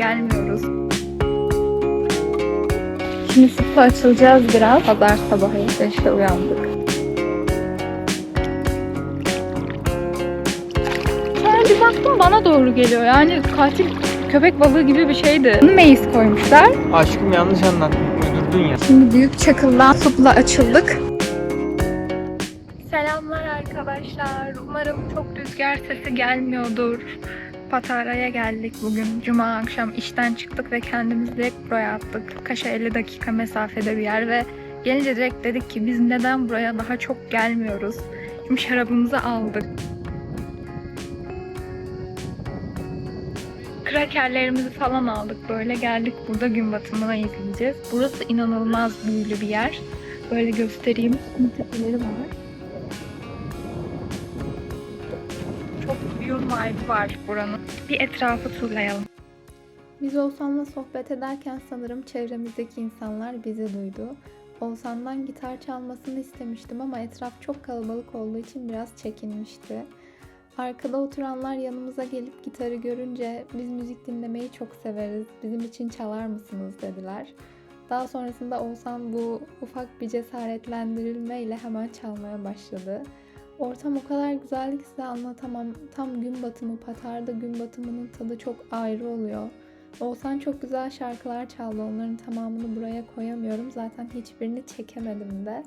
gelmiyoruz. Şimdi spa açılacağız biraz. Pazar sabahı 5'te uyandık. Sonra bir baktım bana doğru geliyor. Yani katil köpek balığı gibi bir şeydi. Meis koymuşlar. Aşkım yanlış anlattın. Uydurdun ya. Şimdi Büyük Çakıl'dan supla açıldık. Selamlar arkadaşlar. Umarım çok rüzgar sesi gelmiyordur. Patara'ya geldik bugün. Cuma akşam işten çıktık ve kendimizi direkt buraya attık. Kaş'a 50 dakika mesafede bir yer ve gelince direkt dedik ki biz neden buraya daha çok gelmiyoruz? Şimdi şarabımızı aldık. Krakerlerimizi falan aldık. Böyle geldik, burada gün batımını izleyeceğiz. Burası inanılmaz büyülü bir yer. Böyle göstereyim. Tepeleri var. Çok büyük vibe var buranın. Bir etrafı turlayalım. Biz Oğuzhan'la sohbet ederken sanırım çevremizdeki insanlar bizi duydu. Oğuzhan'dan gitar çalmasını istemiştim ama etraf çok kalabalık olduğu için biraz çekinmişti. Arkada oturanlar yanımıza gelip gitarı görünce biz müzik dinlemeyi çok severiz, bizim için çalar mısınız dediler. Daha sonrasında Oğuzhan bu ufak bir cesaretlendirilmeyle hemen çalmaya başladı. Ortam o kadar güzeldi ki size anlatamam. Tam gün batımı, Patar'da gün batımının tadı çok ayrı oluyor. Oğuzhan çok güzel şarkılar çaldı. Onların tamamını buraya koyamıyorum. Zaten hiçbirini çekemedim de.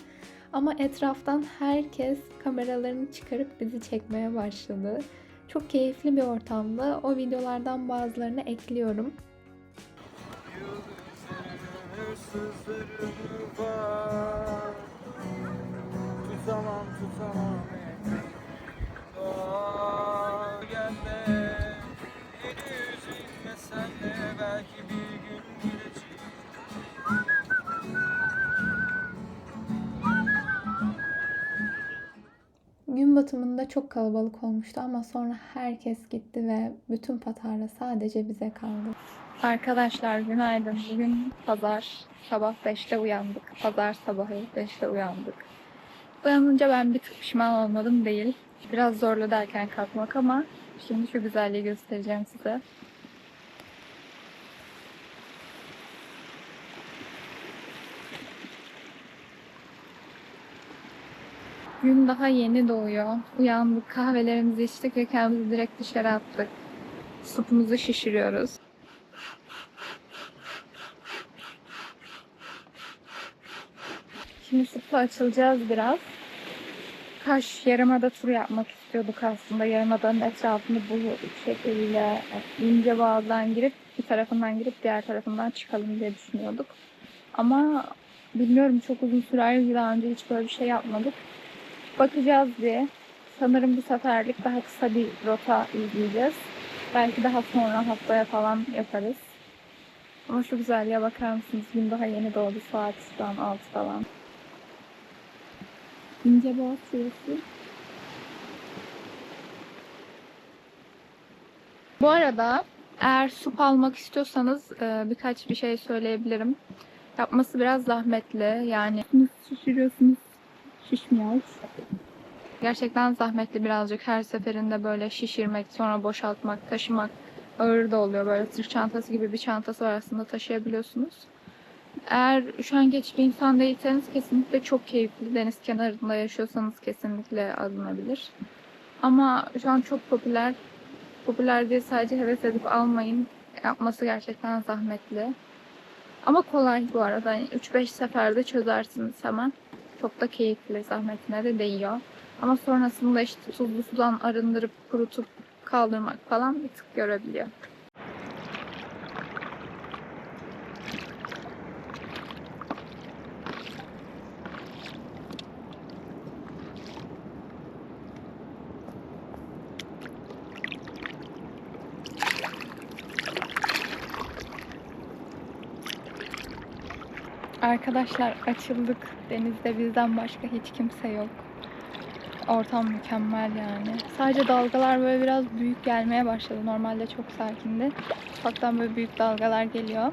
Ama etraftan herkes kameralarını çıkarıp bizi çekmeye başladı. Çok keyifli bir ortamdı. O videolardan bazılarını ekliyorum. Tutamam. Belki bir gün gelecek. Gün batımında çok kalabalık olmuştu ama sonra herkes gitti ve bütün Patara sadece bize kaldı. Arkadaşlar günaydın. Bugün pazar. Sabah 5'te uyandık. Pazar sabahı 5'te uyandık. Uyanınca ben bir tık pişman olmadım değil. Biraz zorladı erken kalkmak ama şimdi şu güzelliği göstereceğim size. Gün daha yeni doğuyor. Uyandık, kahvelerimizi içtik ve kendimizi direkt dışarı attık. Supumuzu şişiriyoruz. Şimdi supla açılacağız biraz. Kaş Yarımada tur yapmak istiyorduk aslında. Yarımada'nın etrafını bu şekilde ince bağdan girip bir tarafından girip diğer tarafından çıkalım diye düşünüyorduk. Ama bilmiyorum, çok uzun sürer. Daha önce hiç böyle bir şey yapmadık. Bakacağız diye. Sanırım bu seferlik daha kısa bir rota izleyeceğiz. Belki daha sonra haftaya falan yaparız. Ama şu güzelliğe bakar mısınız? Gün daha yeni doğdu. Saat şu an 6 falan. İnceboğaz şurası. Bu arada eğer sup almak istiyorsanız birkaç bir şey söyleyebilirim. Yapması biraz zahmetli. Yani şişiriyorsunuz, şişmiyor. Gerçekten zahmetli birazcık. Her seferinde böyle şişirmek, sonra boşaltmak, taşımak ağır da oluyor. Böyle sırt çantası gibi bir çantası var, aslında taşıyabiliyorsunuz. Eğer şu an genç bir insan değilseniz kesinlikle çok keyifli. Deniz kenarında yaşıyorsanız kesinlikle alınabilir. Ama şu an çok popüler. Popüler diye sadece heves edip almayın. Yapması gerçekten zahmetli. Ama kolay bu arada. Yani 3-5 seferde çözersiniz hemen. Çok da keyifli. Zahmetine de değiyor. Ama sonrasında işte tuzlu sudan arındırıp kurutup kaldırmak falan bir tık görebiliyor. Arkadaşlar açıldık. Denizde bizden başka hiç kimse yok. Ortam mükemmel yani. Sadece dalgalar böyle biraz büyük gelmeye başladı. Normalde çok sakindi. Ufaktan böyle büyük dalgalar geliyor.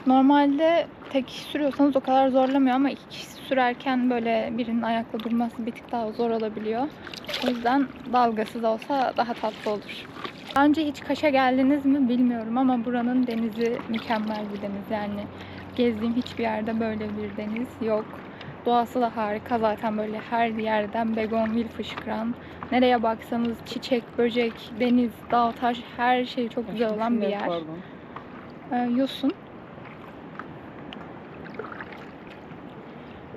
Normalde tek kişi sürüyorsanız o kadar zorlamıyor ama iki kişi sürerken böyle birinin ayakta durması bir tık daha zor olabiliyor. O yüzden dalgasız olsa daha tatlı olur. Daha önce hiç Kaş'a geldiniz mi bilmiyorum ama buranın denizi mükemmel bir deniz. Yani gezdiğim hiçbir yerde böyle bir deniz yok. Doğası da harika zaten, böyle her yerden begonvil fışkıran. Nereye baksanız çiçek, böcek, deniz, dağ, taş, her şey çok güzel olan bir yer. Yosun.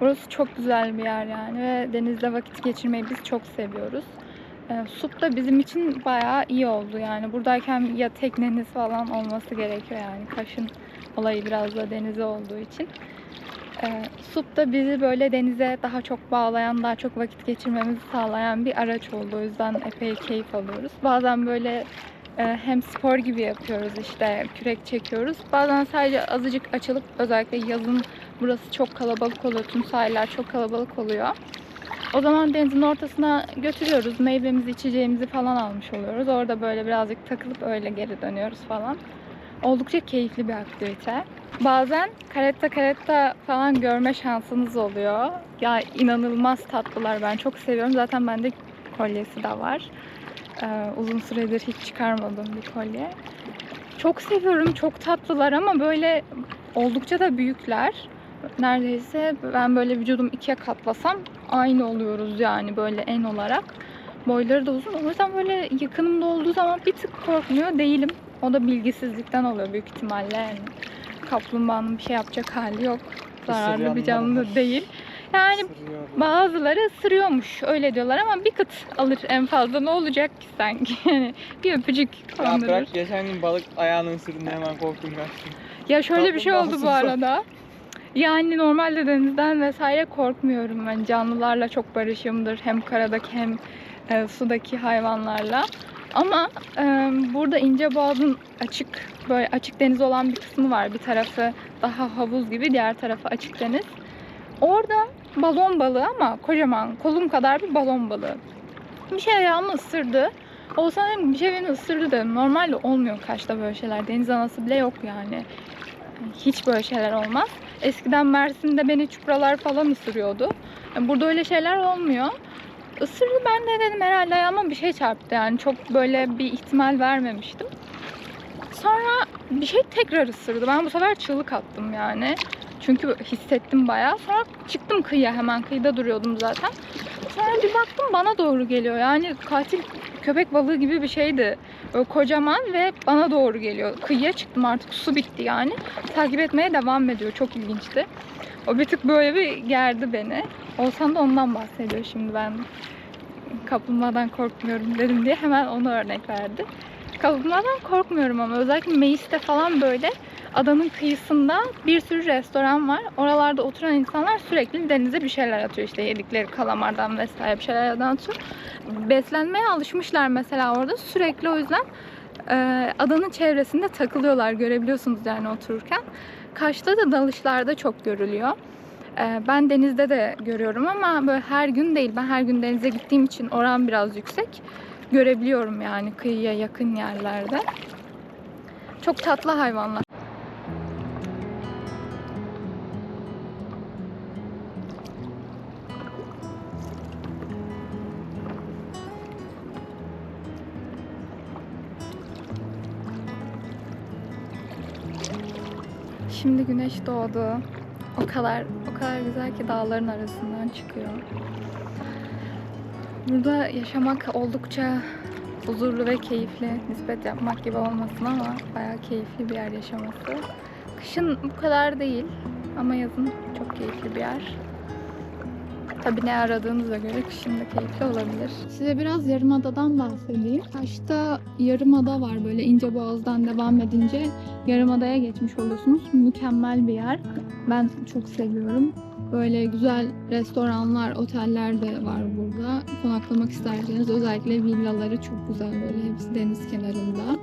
Burası çok güzel bir yer yani ve denizde vakit geçirmeyi biz çok seviyoruz. Sup da bizim için bayağı iyi oldu yani. Buradayken ya tekneniz falan olması gerekiyor yani. Kaş'ın olayı biraz da denize olduğu için. Sup da bizi böyle denize daha çok bağlayan, daha çok vakit geçirmemizi sağlayan bir araç oldu. O yüzden epey keyif alıyoruz. Bazen böyle hem spor gibi yapıyoruz, işte kürek çekiyoruz. Bazen sadece azıcık açılıp, özellikle yazın burası çok kalabalık oluyor. Tüm sahiller çok kalabalık oluyor. O zaman denizin ortasına götürüyoruz. Meyvemizi, içeceğimizi falan almış oluyoruz. Orada böyle birazcık takılıp öyle geri dönüyoruz falan. Oldukça keyifli bir aktivite. Bazen karetta falan görme şansınız oluyor. Ya inanılmaz tatlılar. Ben çok seviyorum. Zaten bende kolyesi de var. Uzun süredir hiç çıkarmadığım bir kolye. Çok seviyorum. Çok tatlılar ama böyle oldukça da büyükler. Neredeyse ben böyle vücudum ikiye katlasam aynı oluyoruz yani böyle en olarak. Boyları da uzun. O yüzden böyle yakınımda olduğu zaman bir tık korkmuyor değilim. O da bilgisizlikten oluyor büyük ihtimalle. Yani kaplumbağanın bir şey yapacak hali yok. Zararlı bir canlı değil. Yani bazıları ısırıyormuş öyle diyorlar ama bir kıt alır en fazla, ne olacak ki sanki? Yani bir öpücük Ya kondurur. bırak, geçen gün balık ayağını ısırdığında hemen korktum kaçtım. Ya şöyle bir şey oldu bu arada. Yani normalde denizden vesaire korkmuyorum. Ben canlılarla çok barışımdır. Hem karadaki hem sudaki hayvanlarla. Ama burada İnceboğaz'ın açık, böyle açık deniz olan bir kısmı var. Bir tarafı daha havuz gibi, diğer tarafı açık deniz. Orada balon balığı, ama kocaman, kolum kadar bir balon balığı. Bir şey ayağımı ısırdı. Olsa dedim bir şey beni ısırdı dedim. Normalde olmuyor Kaş'ta böyle şeyler. Deniz anası bile yok yani. Hiç böyle şeyler olmaz. Eskiden Mersin'de beni çupralar falan ısırıyordu. Yani burada öyle şeyler olmuyor. Isırdı, ben de dedim herhalde ayağıma bir şey çarptı yani. Çok böyle bir ihtimal vermemiştim. Sonra bir şey tekrar ısırdı. Ben bu sefer çığlık attım yani. Çünkü hissettim bayağı. Sonra çıktım kıyıya, hemen kıyıda duruyordum zaten. Sonra bir baktım bana doğru geliyor. Yani katil köpek balığı gibi bir şeydi. Böyle kocaman ve bana doğru geliyor. Kıyıya çıktım, artık su bitti yani. Takip etmeye devam ediyor. Çok ilginçti. O bir tık böyle bir gerdi beni. Oğuzhan da ondan bahsediyor şimdi, ben kaplumbağadan korkmuyorum dedim diye hemen onu örnek verdi. Kaplumbağadan korkmuyorum ama özellikle Meis'te falan böyle adanın kıyısında bir sürü restoran var. Oralarda oturan insanlar sürekli denize bir şeyler atıyor. İşte yedikleri kalamardan vesaire bir şeyler atıyor. Beslenmeye alışmışlar mesela orada. Sürekli o yüzden adanın çevresinde takılıyorlar. Görebiliyorsunuz yani otururken. Kaş'ta da dalışlarda çok görülüyor. Ben denizde de görüyorum ama böyle her gün değil. Ben her gün denize gittiğim için oran biraz yüksek. Görebiliyorum yani kıyıya yakın yerlerde. Çok tatlı hayvanlar. Şimdi güneş doğdu. O kadar güzel ki dağların arasından çıkıyor. Burada yaşamak oldukça huzurlu ve keyifli. Nispet yapmak gibi olmasın ama bayağı keyifli bir yer yaşaması. Kışın bu kadar değil ama yazın çok keyifli bir yer. Tabii ne aradığınıza göre kışın da keyifli olabilir. Size biraz Yarımada'dan bahsedeyim. Kaş'ta Yarımada var, böyle İnceboğaz'dan devam edince Yarımada'ya geçmiş oluyorsunuz. Mükemmel bir yer. Ben çok seviyorum. Böyle güzel restoranlar, oteller de var burada. Konaklamak isterseniz özellikle villaları çok güzel, böyle hepsi deniz kenarında.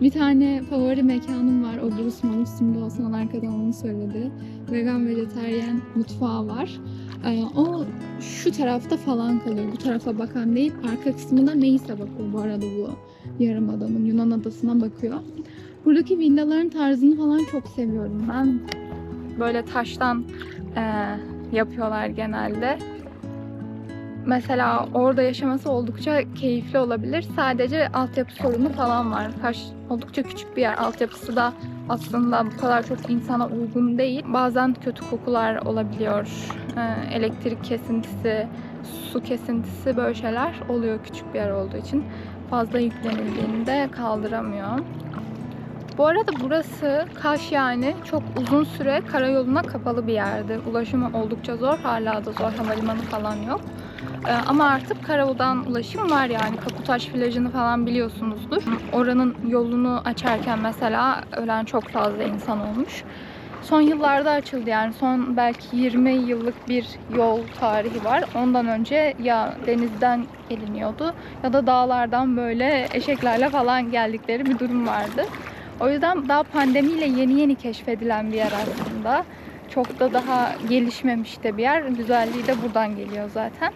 Bir tane favori mekanım var. O Bruce Malus, şimdi Oğuzhan arkadan onu söyledi. Vegan vejetaryen mutfağı var. O şu tarafta falan kalıyor. Bu tarafa bakan değil. Arka kısmında Meis'e bakıyor bu arada, bu Yarımada'nın Yunan adasına bakıyor. Buradaki villaların tarzını falan çok seviyorum ben. Böyle taştan yapıyorlar genelde. Mesela orada yaşaması oldukça keyifli olabilir. Sadece altyapı sorunu falan var. Kaş oldukça küçük bir yer. Altyapısı da aslında bu kadar çok insana uygun değil. Bazen kötü kokular olabiliyor. Elektrik kesintisi, su kesintisi, böyle şeyler oluyor küçük bir yer olduğu için. Fazla yüklenildiğinde kaldıramıyor. Bu arada burası Kaş, yani çok uzun süre karayoluna kapalı bir yerdi. Ulaşımı oldukça zor. Hala da zor. Havalimanı falan yok. Ama artık karayoldan ulaşım var yani. Kaputaş plajını falan biliyorsunuzdur. Oranın yolunu açarken mesela ölen çok fazla insan olmuş. Son yıllarda açıldı, yani son belki 20 yıllık bir yol tarihi var. Ondan önce ya denizden geliniyordu ya da dağlardan böyle eşeklerle falan geldikleri bir durum vardı. O yüzden daha pandemiyle yeni yeni keşfedilen bir yer aslında. Çok da daha gelişmemiş de bir yer. Güzelliği de buradan geliyor zaten.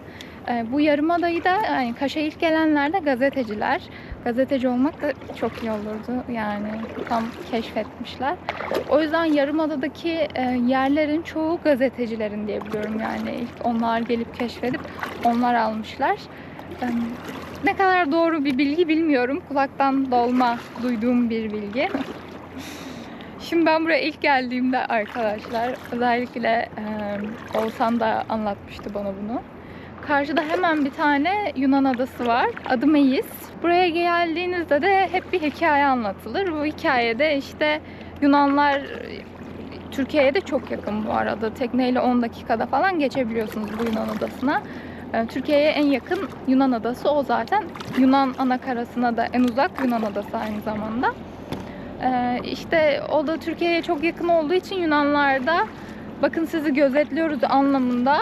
Bu yarımadayı da yani Kaş'a ilk gelenler de gazeteciler. Gazeteci olmak da çok iyi olurdu. Yani tam keşfetmişler. O yüzden yarımadadaki yerlerin çoğu gazetecilerin diye biliyorum. Yani ilk onlar gelip keşfedip onlar almışlar. Ne kadar doğru bir bilgi bilmiyorum. Kulaktan dolma duyduğum bir bilgi. Şimdi ben buraya ilk geldiğimde arkadaşlar, özellikle Oğuzhan da anlatmıştı bana bunu. Karşıda hemen bir tane Yunan adası var. Adı Meis. Buraya geldiğinizde de hep bir hikaye anlatılır. Bu hikayede işte Yunanlar, Türkiye'ye de çok yakın bu arada. Tekneyle 10 dakikada falan geçebiliyorsunuz bu Yunan adasına. Türkiye'ye en yakın Yunan adası o zaten. Yunan anakarasına da en uzak Yunan adası aynı zamanda. İşte o da Türkiye'ye çok yakın olduğu için Yunanlar da bakın sizi gözetliyoruz anlamında,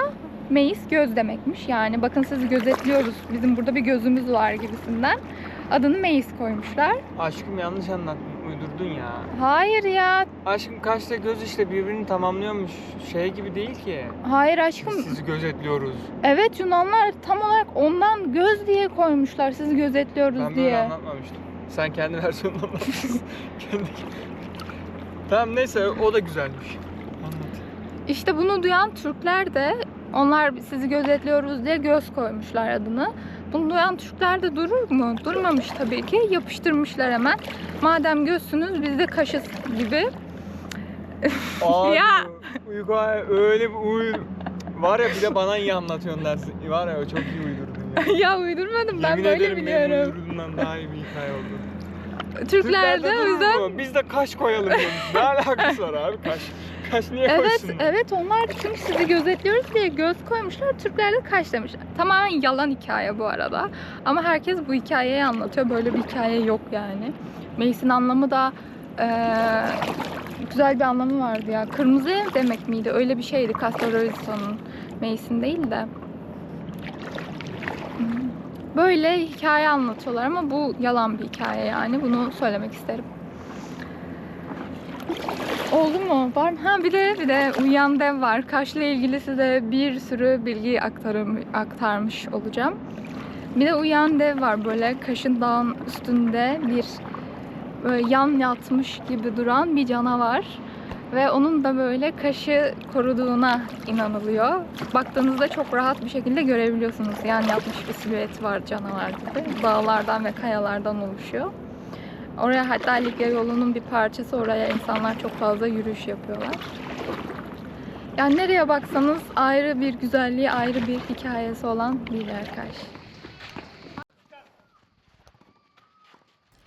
Meis göz demekmiş. Yani bakın sizi gözetliyoruz, bizim burada bir gözümüz var gibisinden adını Meis koymuşlar. Aşkım yanlış anlattın, uydurdun ya. Hayır ya. Aşkım kaşla göz işte birbirini tamamlıyormuş. Şey gibi değil ki. Hayır aşkım. Biz sizi gözetliyoruz. Evet, Yunanlar tam olarak ondan göz diye koymuşlar, sizi gözetliyoruz ben diye. Ben böyle anlatmamıştım. Sen kendi versiyonunu anlatmışsın. Tamam neyse, o da güzelmiş. Anlat. İşte bunu duyan Türkler de onlar sizi gözetliyoruz diye göz koymuşlar adını. Bunu duyan Türkler de durur mu? Durmamış tabii ki. Yapıştırmışlar hemen. Madem gözsünüz biz de kaşız gibi. Abi, Ya. Uygay öyle bir var ya, bir de bana iyi anlatıyorsun dersin. Var ya, çok iyi uydurdun ya. Ya uydurmadım, ben Yemin böyle ederim biliyorum. benim uydurduğumdan daha iyi bir hikaye oldu. Türkler de o durur yüzden. mu? Biz de kaş koyalım demiş. Ne alakası var abi, kaş? Kaş niye Evet, koysun? evet, onlar çünkü sizi gözetliyoruz diye göz koymuşlar. Türkler de kaş demişler. Tamamen yalan hikaye bu arada. Ama herkes bu hikayeyi anlatıyor. Böyle bir hikaye yok yani. Meis'in anlamı da güzel bir anlamı vardı ya. Kırmızı ev demek miydi? Öyle bir şeydi Castorisa'nın. Meis'in değil de. Böyle hikaye anlatıyorlar ama bu yalan bir hikaye yani. Bunu söylemek isterim. Oldu mu? Var mı? Ha, bir de Uyuyan Dev var. Kaş'la ilgili size bir sürü bilgi aktarmış olacağım. Bir de Uyuyan Dev var, böyle Kaş'ın dağın üstünde bir böyle yan yatmış gibi duran bir canavar. Ve onun da böyle Kaş'ı koruduğuna inanılıyor. Baktığınızda çok rahat bir şekilde görebiliyorsunuz. Yan yatmış bir silüeti var canavar gibi. Dağlardan ve kayalardan oluşuyor. Oraya hatta Likya yolunun bir parçası, oraya insanlar çok fazla yürüyüş yapıyorlar. Yani nereye baksanız ayrı bir güzelliği, ayrı bir hikayesi olan bir yer Kaş.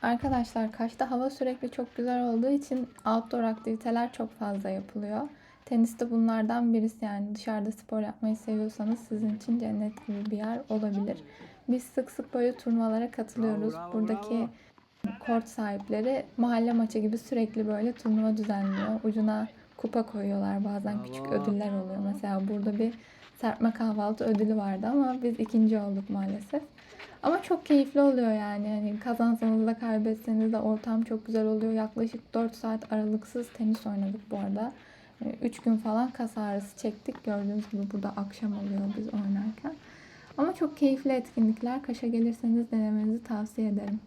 Arkadaşlar, Kaş'ta hava sürekli çok güzel olduğu için outdoor aktiviteler çok fazla yapılıyor. Tenis de bunlardan birisi, yani dışarıda spor yapmayı seviyorsanız sizin için cennet gibi bir yer olabilir. Biz sık sık böyle turnuvalara katılıyoruz. Buradaki kort sahipleri mahalle maçı gibi sürekli böyle turnuva düzenliyor. Ucuna kupa koyuyorlar. Bazen küçük ödüller oluyor. Mesela burada bir serpme kahvaltı ödülü vardı ama biz ikinci olduk maalesef. Ama çok keyifli oluyor yani. Yani kazansanız da kaybetseniz de ortam çok güzel oluyor. Yaklaşık 4 saat aralıksız tenis oynadık bu arada. 3 gün falan kas ağrısı çektik. Gördüğünüz gibi burada akşam oluyor biz oynarken. Ama çok keyifli etkinlikler. Kaş'a gelirseniz denemenizi tavsiye ederim.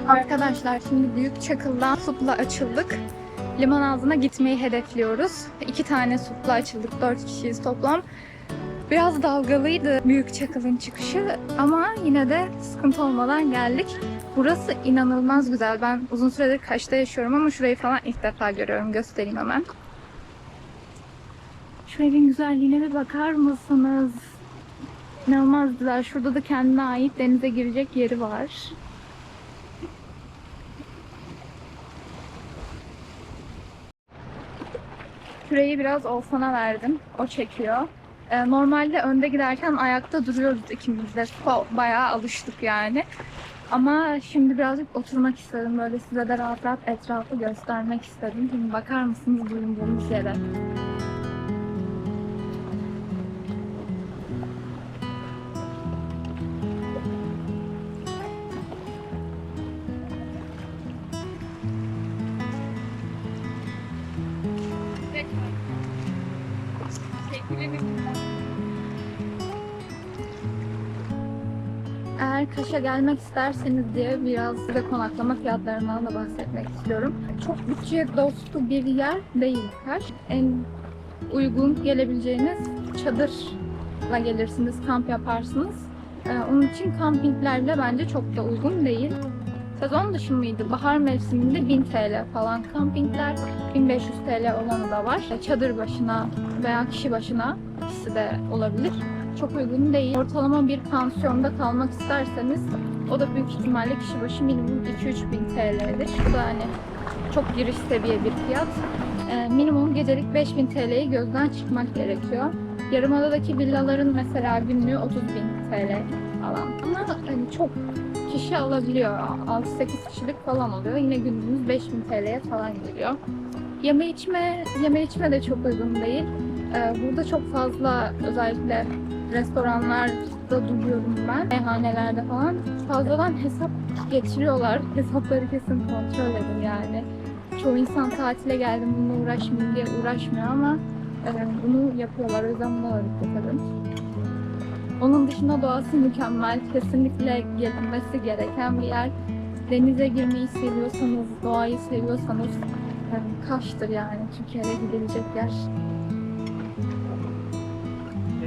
Arkadaşlar şimdi Büyük Çakıl'dan SUP'la açıldık. Liman ağzına gitmeyi hedefliyoruz. 2 tane SUP'la açıldık. 4 kişiyiz toplam. Biraz dalgalıydı Büyük Çakıl'ın çıkışı ama yine de sıkıntı olmadan geldik. Burası inanılmaz güzel. Ben uzun süredir Kaş'ta yaşıyorum ama şurayı falan ilk defa görüyorum. Göstereyim hemen. Şu evin güzelliğine bir bakar mısınız? İnanılmaz güzel. Şurada da kendine ait denize girecek yeri var. Şurayı biraz Oğuzhan'a verdim. O çekiyor. Normalde önde giderken ayakta duruyoruz ikimiz de. Bayağı alıştık yani. Ama şimdi birazcık oturmak istedim. Böyle size de rahat rahat etrafı göstermek istedim. Şimdi bakar mısınız bulunduğumuz yere? Eğer Kaş'a gelmek isterseniz diye biraz size konaklama fiyatlarından da bahsetmek istiyorum. Çok bütçe dostu bir yer değil Kaş. En uygun gelebileceğiniz çadırla gelirsiniz, kamp yaparsınız. Onun için kampingler bile bence çok da uygun değil. Sezon dışı mıydı? Bahar mevsiminde 1000 TL falan kampingler, 1500 TL olanı da var. Çadır başına veya kişi başına ikisi de olabilir. Çok uygun değil. Ortalama bir pansiyonda kalmak isterseniz o da büyük ihtimalle kişi başı minimum 2-3 bin TL'dir. Bu da hani çok giriş seviye bir fiyat. Minimum gecelik 5000 TL'yi gözden çıkmak gerekiyor. Yarımada'daki villaların mesela günlüğü 30 bin TL falan. Ama hani çok kişi alabiliyor. 6-8 kişilik falan oluyor. Yine günümüz 5000 TL'ye falan geliyor. Yeme içme de çok uygun değil. Burada çok fazla özellikle restoranlarda duyuyorum ben. Meyhanelerde falan fazladan hesap getiriyorlar. Hesapları kesin kontrol edin yani. Çoğu insan tatile geldim bununla uğraşmayayım diye uğraşmıyor ama bunu yapıyorlar. O yüzden buna da dikkat edin. Onun dışında doğası mükemmel. Kesinlikle gelinmesi gereken bir yer. Denize girmeyi seviyorsanız, doğayı seviyorsanız Kaş'tır yani. Türkiye'de gidilecek yer.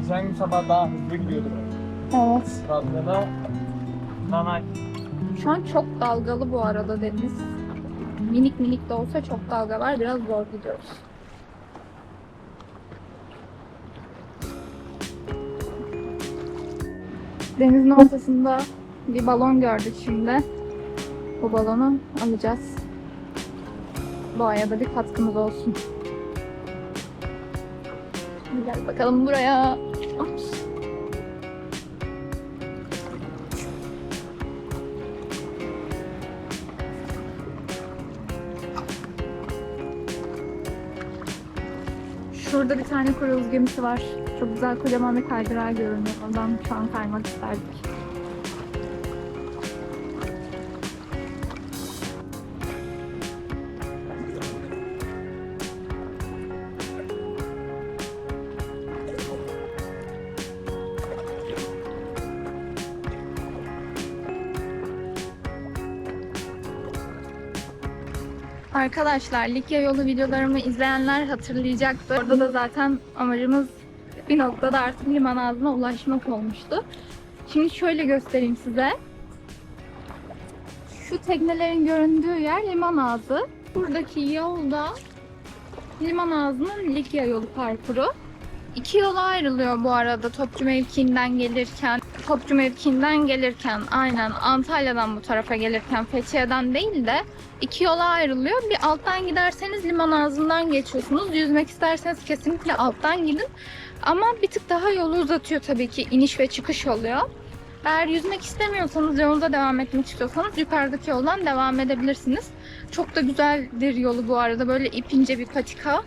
Geçen gün sabah daha hızlı gidiyordum. Evet. Radyoda nanay. Şu an çok dalgalı bu arada deniz. Minik minik de olsa çok dalga var. Biraz zor gidiyoruz. Denizin ortasında bir balon gördük şimdi. Bu balonu alacağız. Doğaya da bir katkımız olsun. Gel bakalım buraya. Ops. Şurada bir tane kruz gemisi var. Çok güzel kocaman bir kaydırağı görünüyor. Oradan şu an kaymak isterdik. Arkadaşlar Likya yolu videolarımı izleyenler hatırlayacaktır. Orada da zaten amacımız bir noktada artık liman ağzına ulaşmak olmuştu. Şimdi şöyle göstereyim size. Şu teknelerin göründüğü yer liman ağzı. Buradaki yolda liman ağzının Likya yolu parkuru. 2 yola ayrılıyor bu arada Topçu mevkiinden gelirken aynen Antalya'dan bu tarafa gelirken Fethiye'den değil de 2 yola ayrılıyor. Bir alttan giderseniz liman ağzından geçiyorsunuz. Yüzmek isterseniz kesinlikle alttan gidin. Ama bir tık daha yolu uzatıyor tabii ki. İniş ve çıkış oluyor. Eğer yüzmek istemiyorsanız, yolda devam etmek istiyorsanız yukarıdaki yoldan devam edebilirsiniz. Çok da güzeldir yolu bu arada. Böyle ipince bir patika.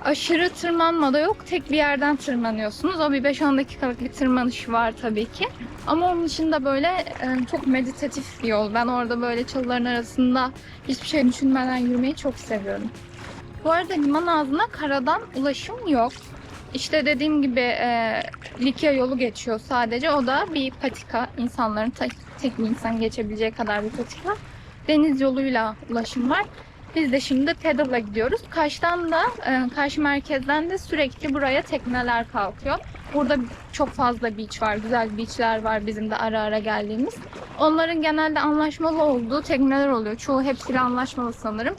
aşırı tırmanma da yok. Tek bir yerden tırmanıyorsunuz. O bir 5-10 dakikalık bir tırmanış var tabii ki. Ama onun dışında böyle çok meditatif bir yol. Ben orada böyle çalıların arasında hiçbir şey düşünmeden yürümeyi çok seviyorum. Bu arada liman ağzına karadan ulaşım yok. İşte dediğim gibi Likya yolu geçiyor sadece. O da bir patika. İnsanların tek bir insan geçebileceği kadar bir patika. Deniz yoluyla ulaşım var. Biz de şimdi pedal'a gidiyoruz. Kaş'tan da, Kaş merkezden de sürekli buraya tekneler kalkıyor. Burada çok fazla beach var, güzel beachler var bizim de ara ara geldiğimiz. Onların genelde anlaşmalı olduğu tekneler oluyor. Çoğu hepsiyle anlaşmalı sanırım.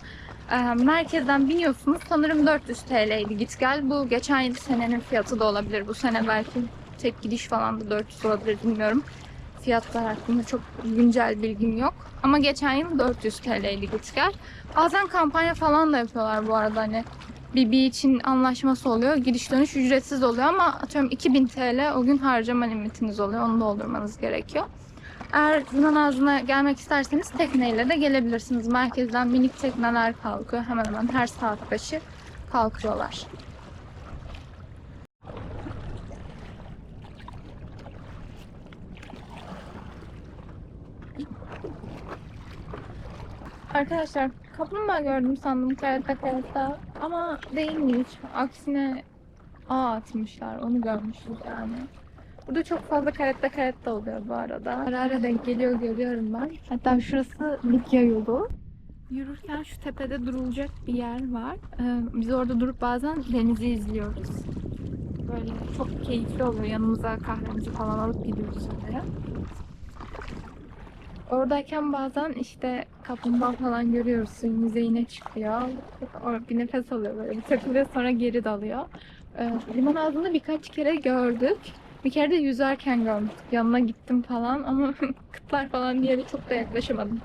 Merkezden biniyorsunuz. Sanırım 400 TL'ydi git gel. Bu geçen senenin fiyatı da olabilir. Bu sene belki tek gidiş falan da 400 olabilir, bilmiyorum. Fiyatlar hakkında çok güncel bilgim yok. Ama geçen yıl 400 TL'ydi git gel. Bazen kampanya falan da yapıyorlar bu arada, hani bir için anlaşması oluyor. Gidiş dönüş ücretsiz oluyor ama atıyorum 2000 TL o gün harcama limitiniz oluyor. Onu doldurmanız gerekiyor. Eğer liman ağzına gelmek isterseniz tekneyle de gelebilirsiniz. Merkezden minik tekneler kalkıyor. Hemen hemen her saat başı kalkıyorlar. Arkadaşlar kaplumbağa gördüm sandım karetta ama değilmiş. Aksine ağ atmışlar. Onu görmüşüz yani. Burada çok fazla karetta oluyor bu arada. Ara ara denk geliyor, görüyorum ben. Hatta şurası Likya yolu. Yürürken şu tepede durulacak bir yer var. Biz orada durup bazen denizi izliyoruz. Böyle çok keyifli oluyor. Yanımıza kahvemizi falan alıp gidiyoruz oraya. Oradayken bazen işte kaplumbağa falan görüyoruz. Suyun yüzeyine çıkıyor. Bir nefes alıyor böyle. Bir takılıyor, sonra geri dalıyor. Liman ağzında birkaç kere gördük. Bir kere de yüzerken görmüştük. Yanına gittim falan ama kıtlar falan diye çok da yaklaşamadım.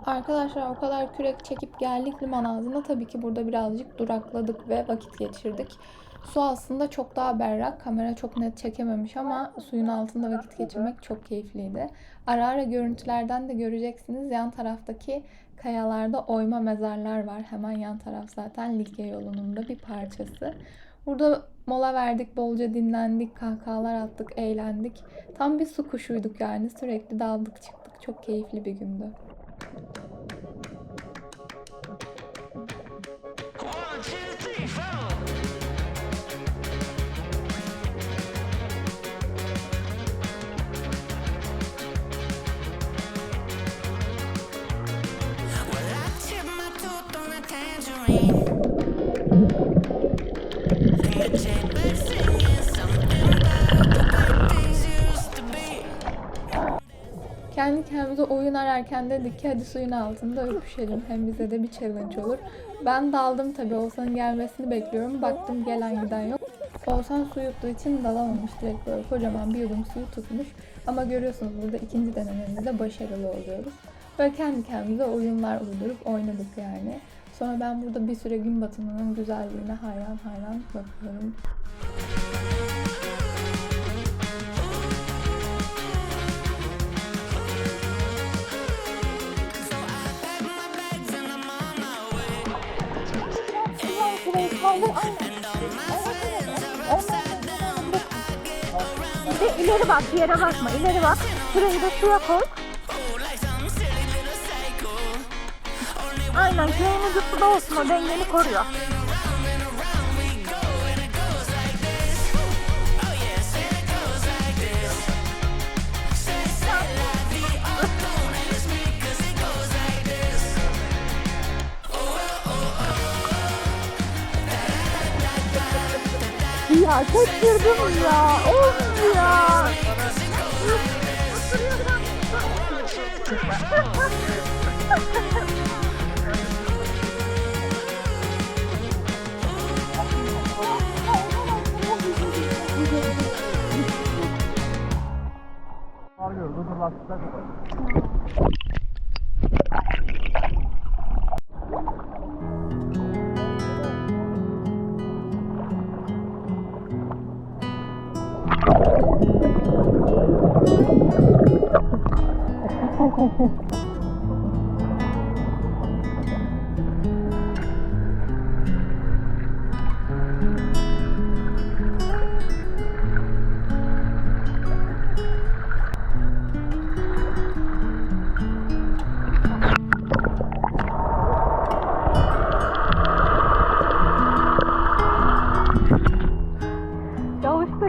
Arkadaşlar o kadar kürek çekip geldik liman ağzına. Tabii ki burada birazcık durakladık ve vakit geçirdik. Su aslında çok daha berrak. Kamera çok net çekememiş ama suyun altında vakit geçirmek çok keyifliydi. Ara ara görüntülerden de göreceksiniz. Yan taraftaki kayalarda oyma mezarlar var. Hemen yan taraf zaten Likya yolunun da bir parçası. Burada mola verdik, bolca dinlendik, kahkahalar attık, eğlendik. Tam bir su kuşuyduk yani. Sürekli daldık çıktık. Çok keyifli bir gündü. Kendi kendimize oyun ararken dedik ki hadi suyun altında öpüşelim. Hem bize de bir challenge olur. Ben daldım tabii. Oğuzhan'ın gelmesini bekliyorum. Baktım gelen giden yok. Oğuzhan su yuttuğu için dalamamış. Direkt böyle kocaman bir yudum suyu tutmuş. Ama görüyorsunuz burada ikinci denememizde başarılı oluyoruz. Böyle kendi kendimize oyunlar uydurup oynadık yani. Sonra ben burada bir süre gün batımının güzelliğine hayran hayran bakıyorum. İleri bak, bir yere bakma. İleri bak. Şurayı da suya koy. Aynen, küreğiniz suda olsun. O dengeni koruyor. Ya kaçırdım ya. Of ya. Yanlışlıkla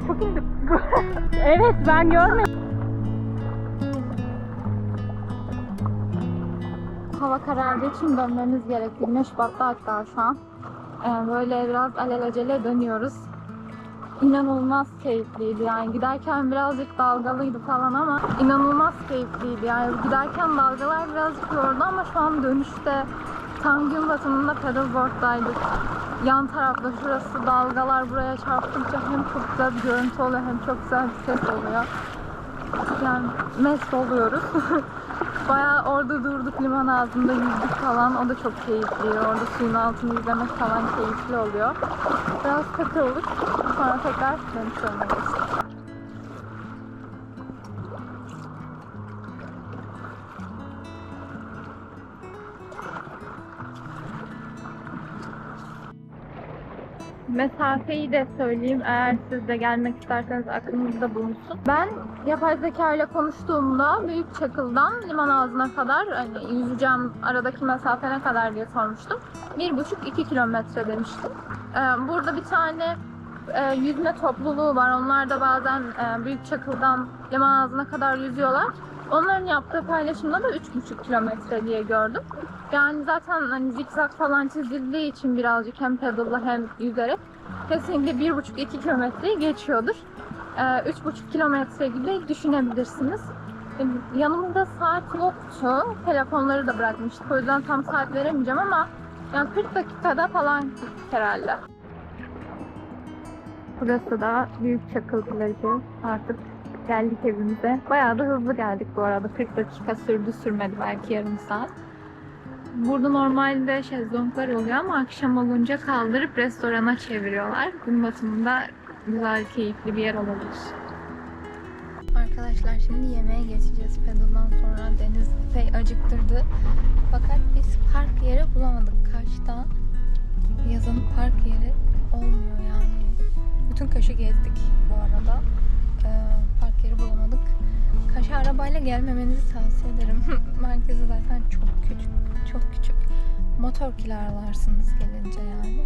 çok indim. Evet, ben görmedim. Hava karardığı için dönmemiz gerekti. Güneş battı hatta şu an. Böyle biraz alelacele dönüyoruz. İnanılmaz keyifliydi yani. Giderken birazcık dalgalıydı falan ama inanılmaz keyifliydi yani. Giderken dalgalar birazcık yordu ama şu an dönüşte tam gün batımında paddleboard'daydık. Yan tarafta şurası dalgalar buraya çarptıkça hem çok güzel bir görüntü oluyor hem çok güzel bir ses oluyor. Yani mest oluyoruz. Bayağı orada durduk, liman ağzında yüzdük falan. O da çok keyifli. Orada suyun altını izlemek falan keyifli oluyor. Biraz takıldık. Sonra tekrar dönüş yoluna geçtik. Mesafeyi de söyleyeyim, eğer siz de gelmek isterseniz aklınızda bulunsun. Ben yapay zeka ile konuştuğumda Büyükçakıl'dan liman ağzına kadar hani yüzeceğim, aradaki mesafe ne kadar diye sormuştum. 1,5-2 kilometre demiştim. Burada bir tane yüzme topluluğu var. Onlar da bazen Büyükçakıl'dan liman ağzına kadar yüzüyorlar. Onların yaptığı paylaşımda da 3,5 kilometre diye gördüm. Yani zaten hani zikzak falan çizildiği için birazcık hem pedal'la hem yüzerek kesinlikle 1,5-2 kilometreyi geçiyordur. 3,5 kilometre gibi düşünebilirsiniz. Yanımda saat yoktu. Telefonları da bırakmıştık. O yüzden tam saat veremeyeceğim ama yani 40 dakikada falan gittik herhalde. Burası da Büyükçakıl plajı. Artık geldik evimize. Bayağı da hızlı geldik bu arada. 40 dakika sürdü, sürmedi belki yarım saat. Burada normalde şezlonglar oluyor ama akşam olunca kaldırıp restorana çeviriyorlar. Gün batımında güzel, keyifli bir yer olabilir. Arkadaşlar şimdi yemeğe geçeceğiz. Pedal'dan sonra Deniz epey acıktırdı. Fakat biz park yeri bulamadık. Kaş'ta yazın park yeri olmuyor yani. Bütün Kaş'ı gezdik bu arada. Park yeri bulamadık. Kaş'a arabayla gelmemenizi tavsiye ederim. Merkezi zaten çok küçük. Çok küçük. Motor kiralarsınız gelince yani.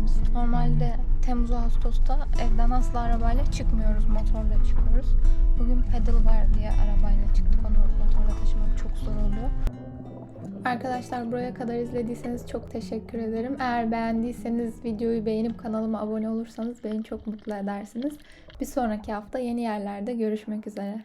Biz normalde Temmuz-Ağustos'ta evden asla arabayla çıkmıyoruz. Motorla çıkıyoruz. Bugün pedal var diye arabayla çıktık. Onu motorla taşımak çok zor oluyor. Arkadaşlar buraya kadar izlediyseniz çok teşekkür ederim. Eğer beğendiyseniz videoyu beğenip kanalıma abone olursanız beni çok mutlu edersiniz. Bir sonraki hafta yeni yerlerde görüşmek üzere.